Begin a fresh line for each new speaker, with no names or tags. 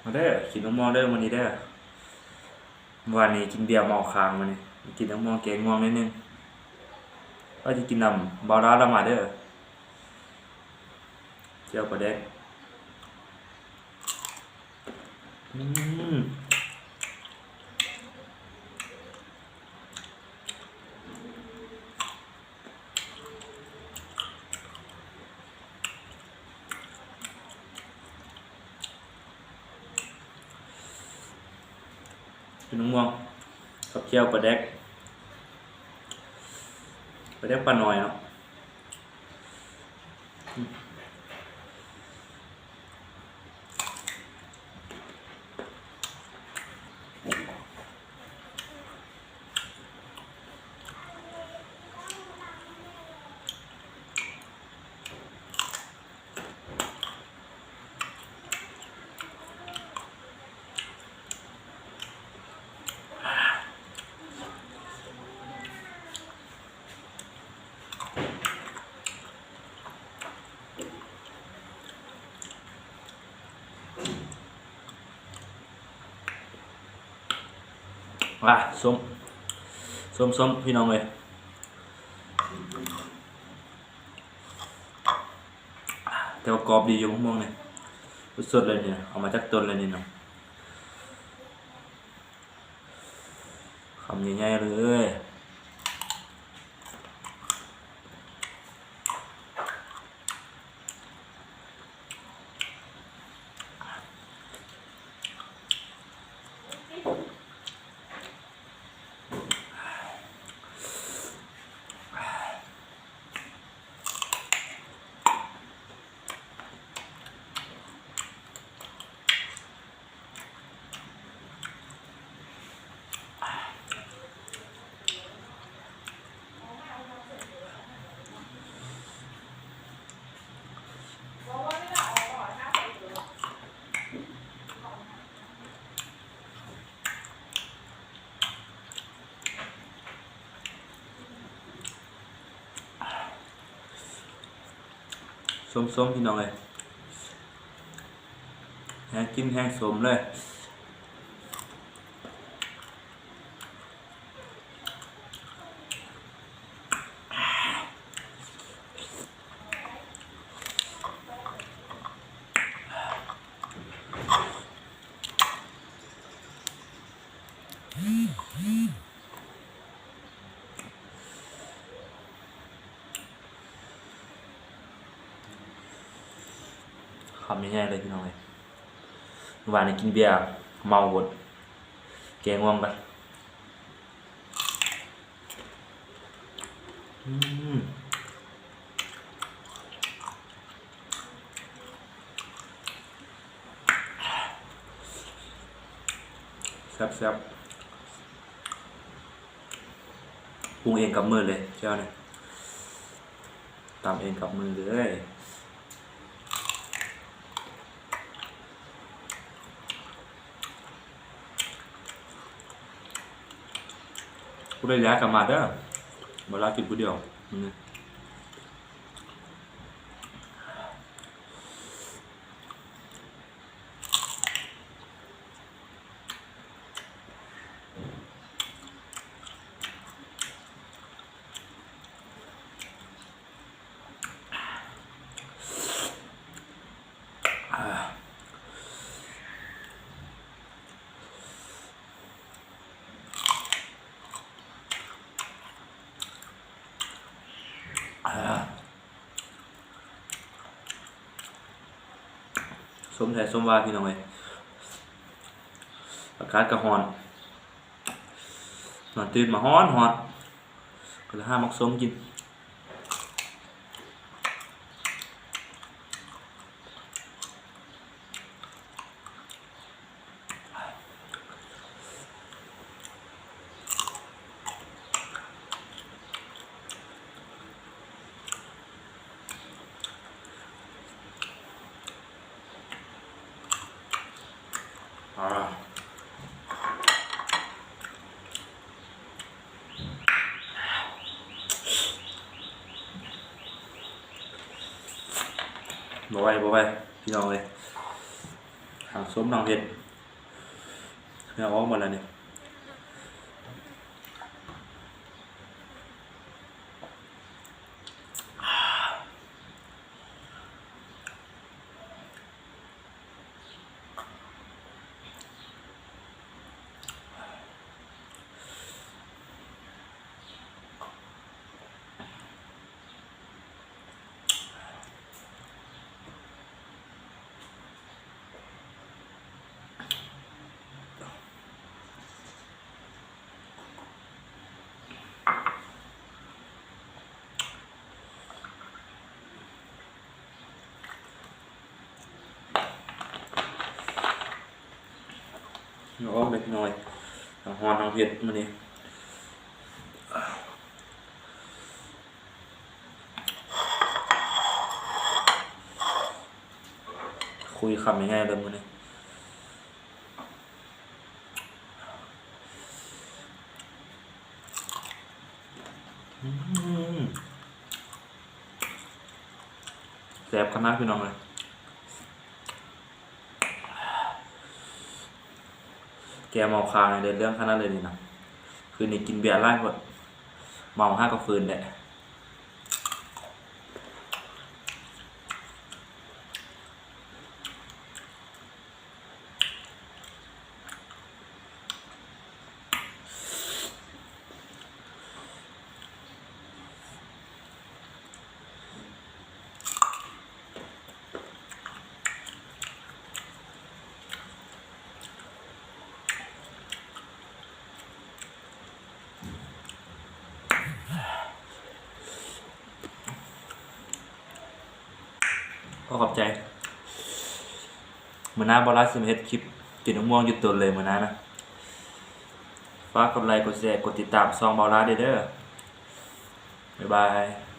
มาได้กินน้ำมองได้วันนี้ได้วันนี้กินเบียร์เมาค้างวันนี้กินน้ำมองแกงง่วงนิดนึงก็จะกินน้ำบาราละมาเด้อเจียวปลาแดกอืมกินน้ำมองกับเจียวปลาแดกปลาแดกปลาหน่อยเนาะว่าส้มพี่น้องเลยแต่ว่ากรอบดีอยู่มะม่วงเนี่ยสดๆเลยเนี่ยเอามาจากต้นเลยนี่เนาะคำใหญ่ๆเลยส้มพี่น้องเลยแห้งกินแห้งสมเลยคำใหญ่ๆเลยพี่น้องเลยเมื่อวานนี้กินเบียร์เมาหมดแกงง่วงกันแซ่บปรุงเองกับมือเลยเจ้าเนี่ยตำเองกับมือเลยผู้ใดอยากกลับมาเด้อเวลากินผู้เดียวนี่ส้มแท้ส้มว่าพี่น้องเลยอากาศกระหอนนอนตื่นมาฮ้อนก็เลยห้ามักส้มกินบ่ไหวพี่น้องเลย หางส้มน้องเห็ดเนื้อออกหมดแล้วเนี่ยเนื้อออกเล็กน้อยหางฮอนน้องเห็ดมันนี่คุยคำง่ายๆเลยมันนี่แซ่บขนาดพี่น้องเลยแกเมาคางเดินเรื่องขนาดเลยนี่นะคืนนี้กินเบียร์ไล่หมดเมาห้ากับฟืนแหละก็ขอบใจมื้อหน้าบอลลัสสิมาเฮ็ดคลิปกินมะม่วงหยุดตัวเลยมื้อหน้านะฝากกดไลค์กดแชร์กดติดตามซองบอลลัสเด้อบ๊ายบาย